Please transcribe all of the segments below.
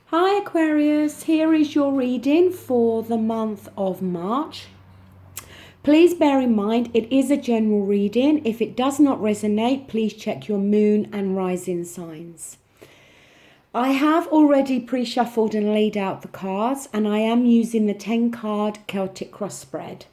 Hi Aquarius, here is your reading for the month of March. Please bear in mind it is a general reading. If it does not resonate, please check your moon and rising signs. I have already pre-shuffled and laid out the cards, and I am using the 10 card Celtic cross spread.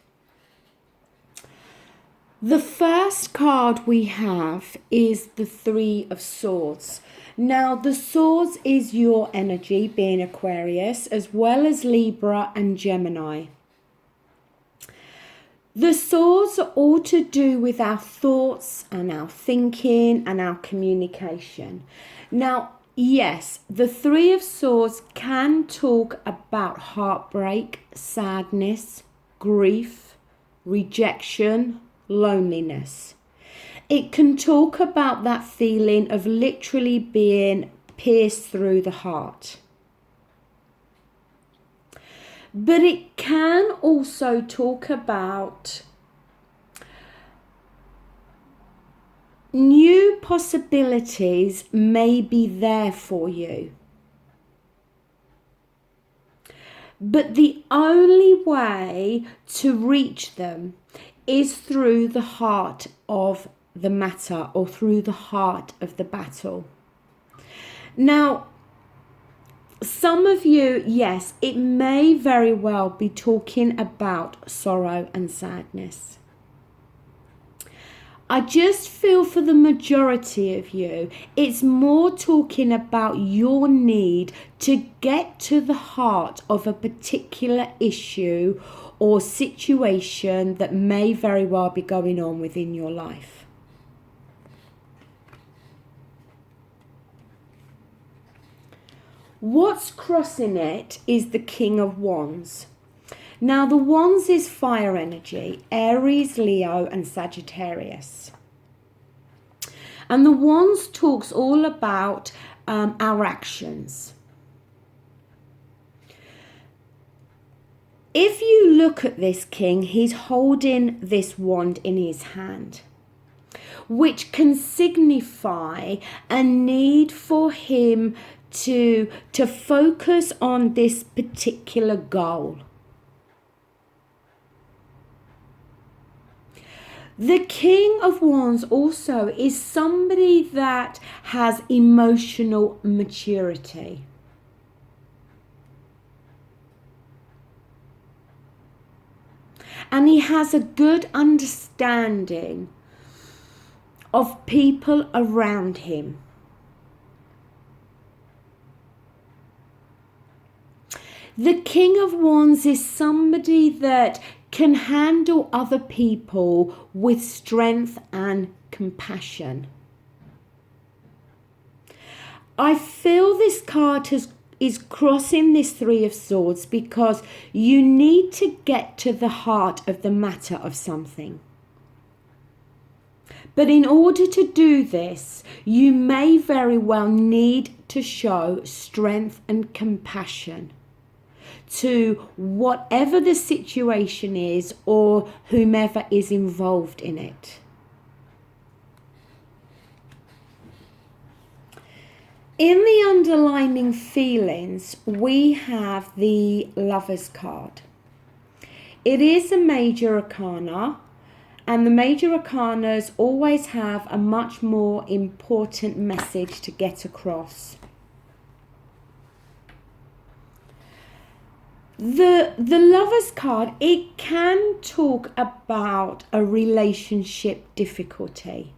The first card we have is the Three of Swords. Now, the Swords is your energy, being Aquarius, as well as Libra and Gemini. The Swords are all to do with our thoughts and our thinking and our communication. Now, yes, the Three of Swords can talk about heartbreak, sadness, grief, rejection, loneliness. It can talk about that feeling of literally being pierced through the heart. But it can also talk about new possibilities may be there for you. But the only way to reach them is through the heart of the matter, or through the heart of the battle. Now, some of you, yes, it may very well be talking about sorrow and sadness. I just feel for the majority of you, it's more talking about your need to get to the heart of a particular issue or situation that may very well be going on within your life. What's crossing it is the King of Wands. Now, the Wands is fire energy, Aries, Leo, and Sagittarius. And the Wands talks all about our actions. If you look at this king, he's holding this wand in his hand, which can signify a need for him to focus on this particular goal. The King of Wands also is somebody that has emotional maturity. And he has a good understanding of people around him. The King of Wands is somebody that can handle other people with strength and compassion. I feel this card is crossing this Three of Swords because you need to get to the heart of the matter of something. But in order to do this, you may very well need to show strength and compassion to whatever the situation is or whomever is involved in it. In the underlining feelings, we have the Lovers card. It is a major arcana, and the major arcanas always have a much more important message to get across. The Lovers card, it can talk about a relationship difficulty.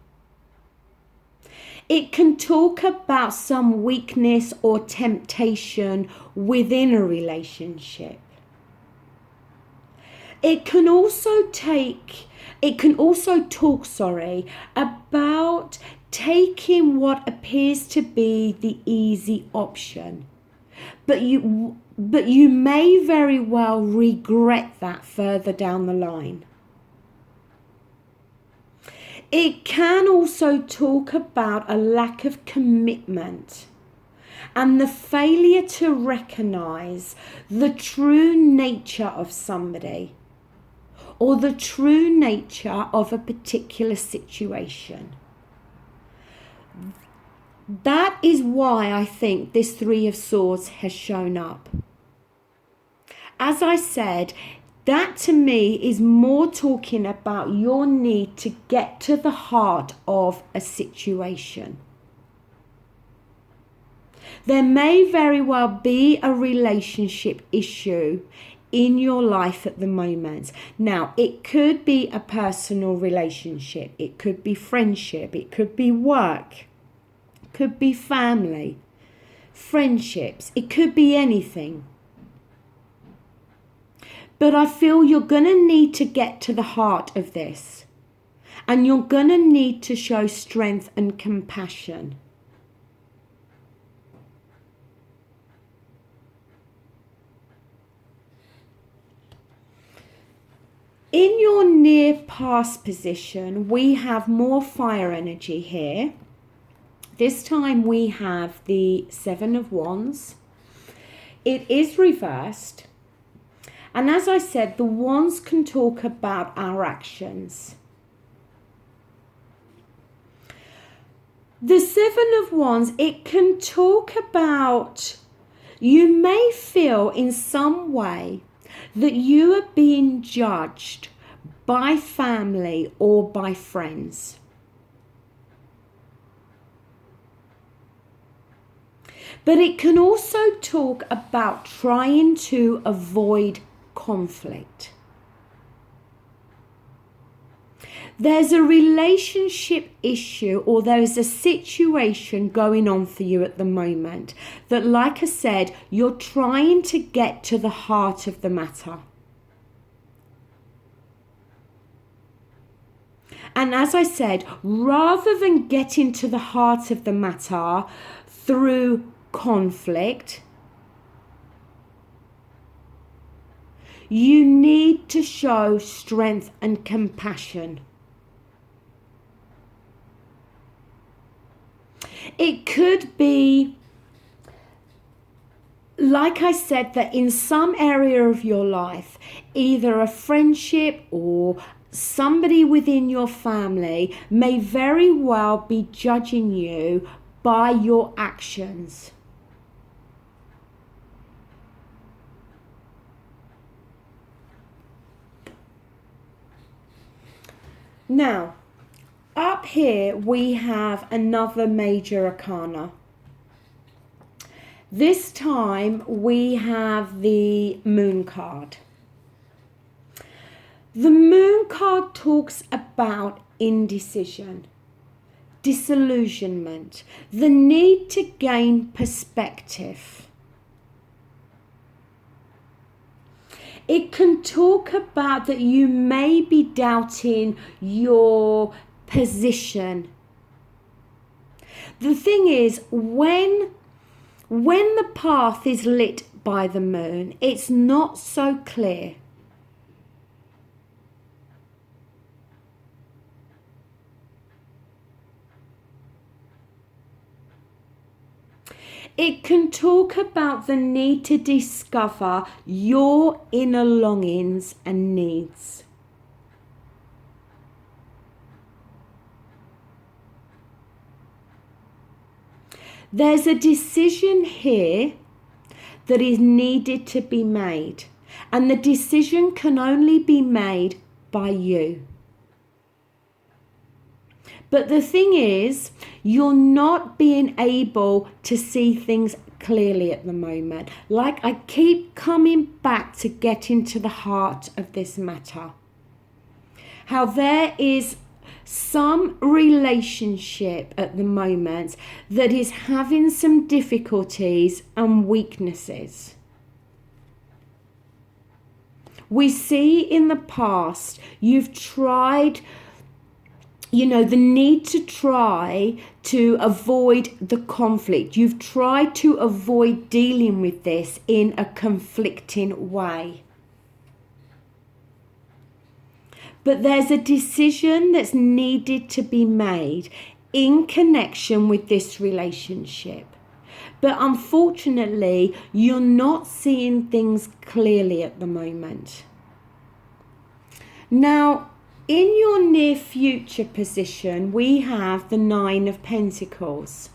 It can talk about some weakness or temptation within a relationship. It can also talk about taking what appears to be the easy option. But you may very well regret that further down the line. It can also talk about a lack of commitment and the failure to recognize the true nature of somebody or the true nature of a particular situation. That is why I think this Three of Swords has shown up. As I said, that to me is more talking about your need to get to the heart of a situation. There may very well be a relationship issue in your life at the moment. Now, it could be a personal relationship, it could be friendship, it could be work, it could be family, friendships, it could be anything. But I feel you're going to need to get to the heart of this, and you're going to need to show strength and compassion. In your near past position, we have more fire energy here. This time we have the Seven of Wands. It is reversed. And as I said, the wands can talk about our actions. The Seven of Wands, it can talk about, you may feel in some way that you are being judged by family or by friends. But it can also talk about trying to avoid conflict. There's a relationship issue, or there's a situation going on for you at the moment that, like I said, you're trying to get to the heart of the matter. And as I said, rather than getting to the heart of the matter through conflict, you need to show strength and compassion. It could be, like I said, that in some area of your life, either a friendship or somebody within your family may very well be judging you by your actions. Now, up here we have another major arcana. This time we have the Moon card. The Moon card talks about indecision, disillusionment, the need to gain perspective. It can talk about that you may be doubting your position. The thing is, when the path is lit by the moon, it's not so clear. It can talk about the need to discover your inner longings and needs. There's a decision here that is needed to be made, and the decision can only be made by you. But the thing is, you're not being able to see things clearly at the moment. Like, I keep coming back to getting to the heart of this matter. How there is some relationship at the moment that is having some difficulties and weaknesses. We see in the past you've tried, the need to try to avoid the conflict. You've tried to avoid dealing with this in a conflicting way. But there's a decision that's needed to be made in connection with this relationship. But unfortunately, you're not seeing things clearly at the moment. Now, in your near future position, we have the Nine of Pentacles.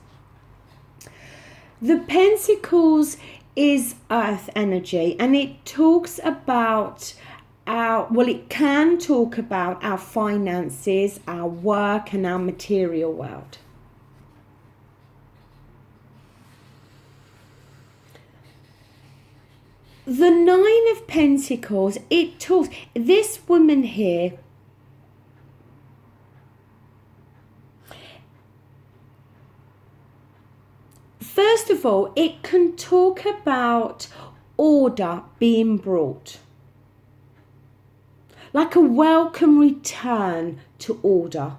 The Pentacles is earth energy, and it talks about it can talk about our finances, our work, and our material world. The Nine of Pentacles, it talks, this woman here, first of all, it can talk about order being brought. Like a welcome return to order.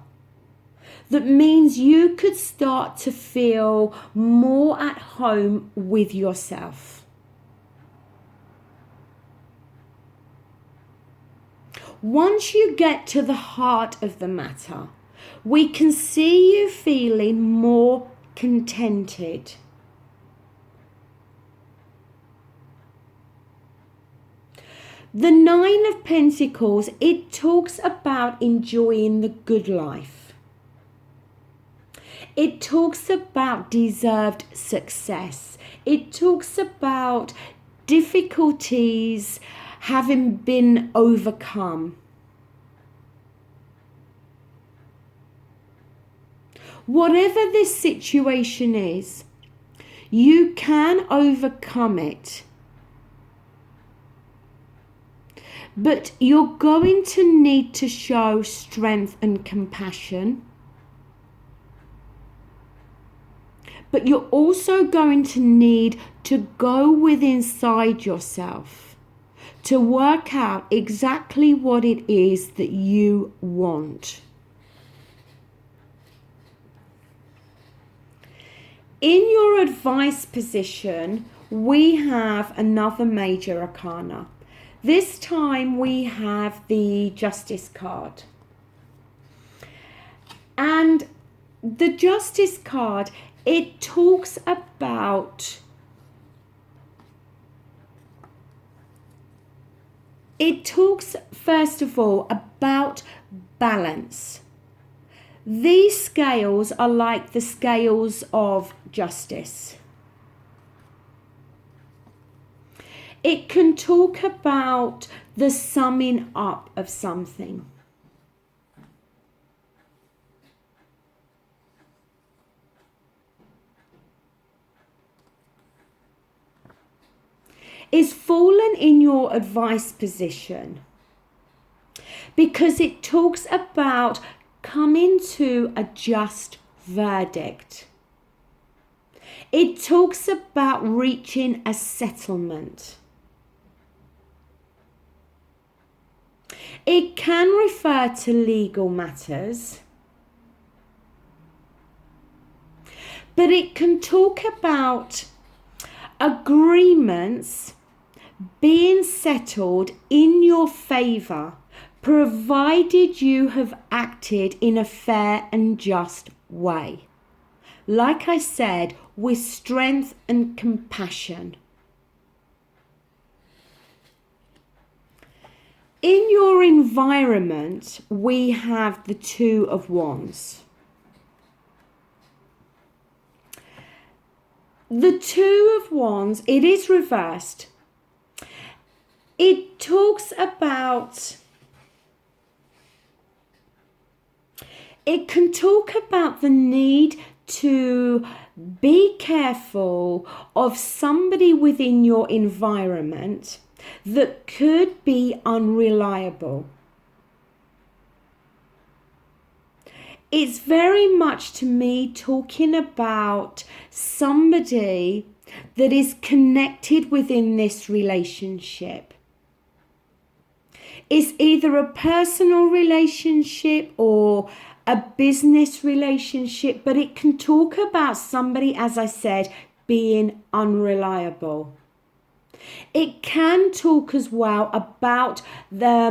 That means you could start to feel more at home with yourself. Once you get to the heart of the matter, we can see you feeling more contented. The Nine of Pentacles, it talks about enjoying the good life. It talks about deserved success. It talks about difficulties having been overcome. Whatever this situation is, you can overcome it. But you're going to need to show strength and compassion. But you're also going to need to go within inside yourself to work out exactly what it is that you want. In your advice position, we have another major arcana. This time we have the Justice card. And the Justice card, it talks about first of all about balance. These scales are like the scales of justice. It can talk about the summing up of something. Is fallen in your advice position because it talks about coming to a just verdict. It talks about reaching a settlement. It can refer to legal matters, but it can talk about agreements being settled in your favour, provided you have acted in a fair and just way. Like I said, with strength and compassion. In your environment, we have the Two of Wands. The Two of Wands, it is reversed. It talks about, it can talk about the need to be careful of somebody within your environment that could be unreliable. It's very much to me talking about somebody that is connected within this relationship. It's either a personal relationship or a business relationship, but it can talk about somebody, as I said, being unreliable. It can talk as well about there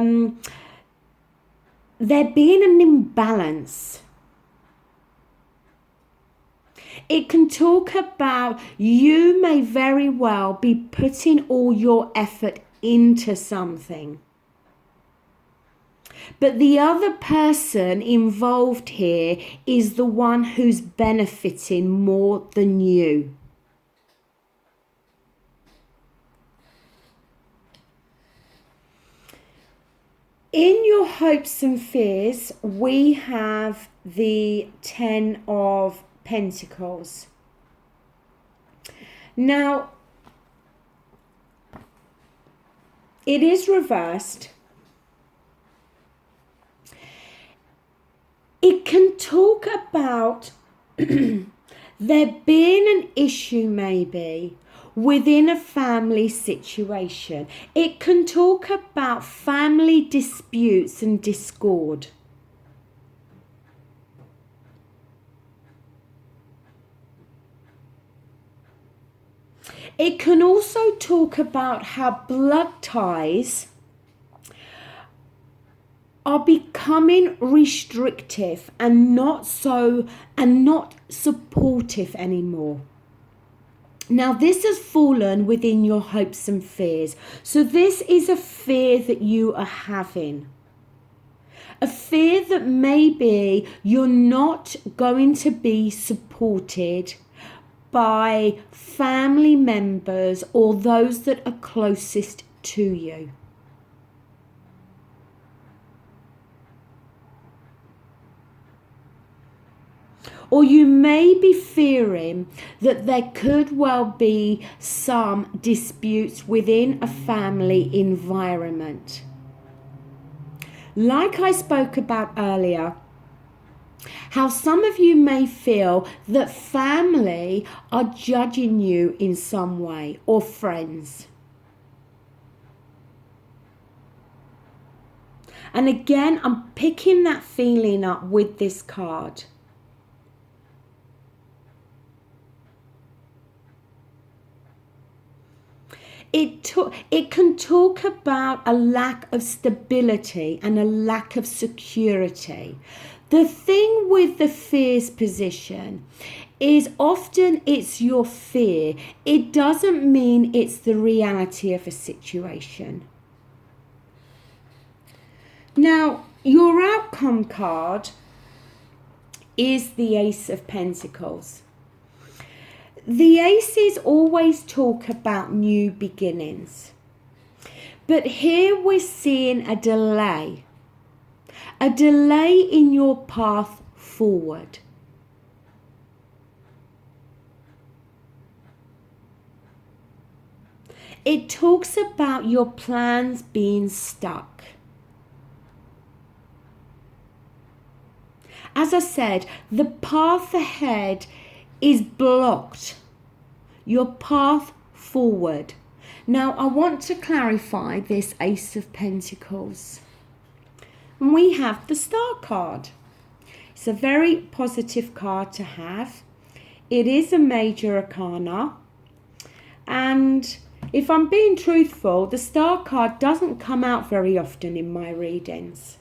being an imbalance. It can talk about you may very well be putting all your effort into something, but the other person involved here is the one who's benefiting more than you. your hopes and fears, we have the 10 of Pentacles. Now, it is reversed. It can talk about there being an issue maybe within a family situation. It can talk about family disputes and discord. It can also talk about how blood ties are becoming restrictive and not supportive anymore. Now, this has fallen within your hopes and fears. So this is a fear that you are having. A fear that maybe you're not going to be supported by family members or those that are closest to you. Or you may be fearing that there could well be some disputes within a family environment. Like I spoke about earlier, how some of you may feel that family are judging you in some way, or friends. And again, I'm picking that feeling up with this card. It can talk about a lack of stability and a lack of security. The thing with the fears position is often it's your fear. It doesn't mean it's the reality of a situation. Now, your outcome card is the Ace of Pentacles. The aces always talk about new beginnings. But here we're seeing a delay in your path forward. It talks about your plans being stuck. As I said, the path ahead is blocked. Your path forward. Now, I want to clarify this Ace of Pentacles. We have the Star card. It's a very positive card to have. It is a major arcana. And if I'm being truthful, the Star card doesn't come out very often in my readings.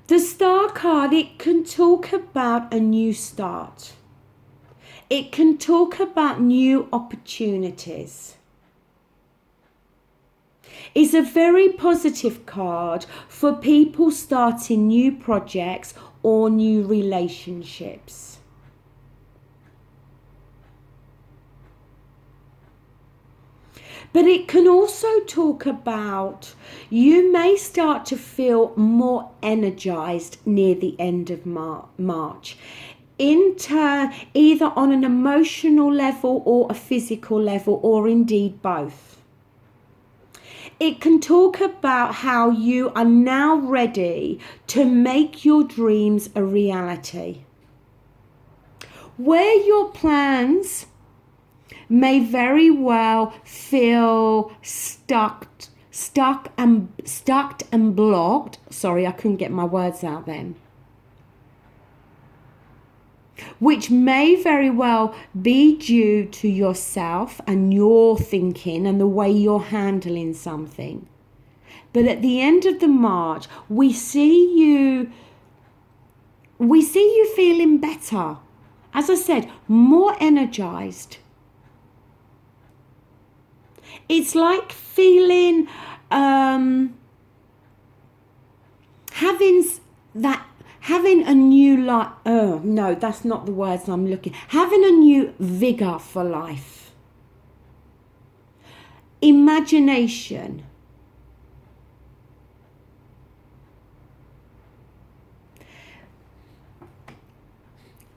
The Star card, it can talk about a new start. It can talk about new opportunities. It's a very positive card for people starting new projects or new relationships. But it can also talk about you may start to feel more energized near the end of March. Either on an emotional level or a physical level, or indeed both. It can talk about how you are now ready to make your dreams a reality. Where your plans may very well feel stuck and blocked. Sorry, I couldn't get my words out then. Which may very well be due to yourself and your thinking and the way you're handling something. But at the end of the March, we see you feeling better. As I said, more energized. It's like feeling, having a new life. Oh, no, that's not the words I'm looking. Having a new vigor for life. Imagination.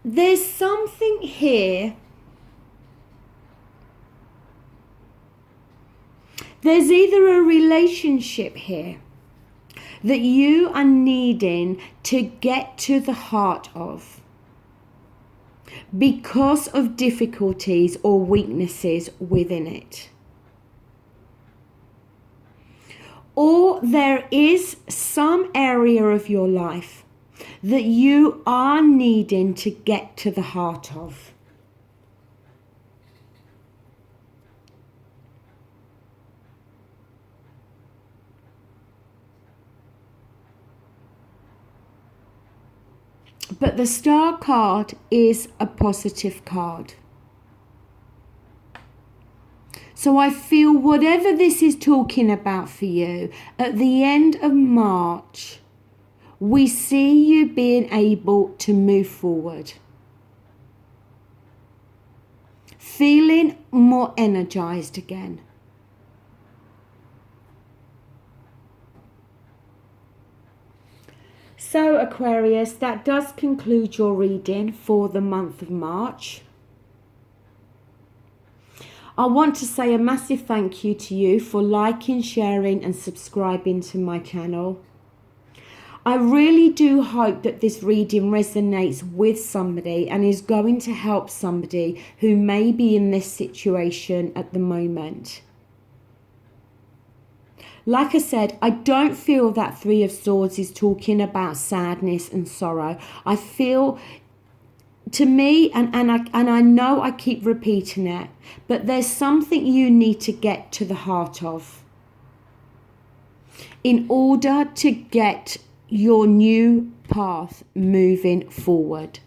there's something here. There's either a relationship here that you are needing to get to the heart of because of difficulties or weaknesses within it. Or there is some area of your life that you are needing to get to the heart of. But the Star card is a positive card. So I feel whatever this is talking about for you, at the end of March, we see you being able to move forward. Feeling more energized again. So Aquarius, that does conclude your reading for the month of March. I want to say a massive thank you to you for liking, sharing and subscribing to my channel. I really do hope that this reading resonates with somebody and is going to help somebody who may be in this situation at the moment. Like I said, I don't feel that Three of Swords is talking about sadness and sorrow. I feel, to me, and I know I keep repeating it, but there's something you need to get to the heart of in order to get your new path moving forward.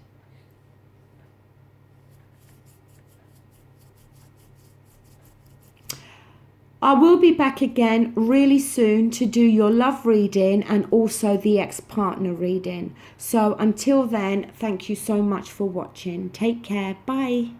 I will be back again really soon to do your love reading and also the ex-partner reading. So until then, thank you so much for watching. Take care. Bye.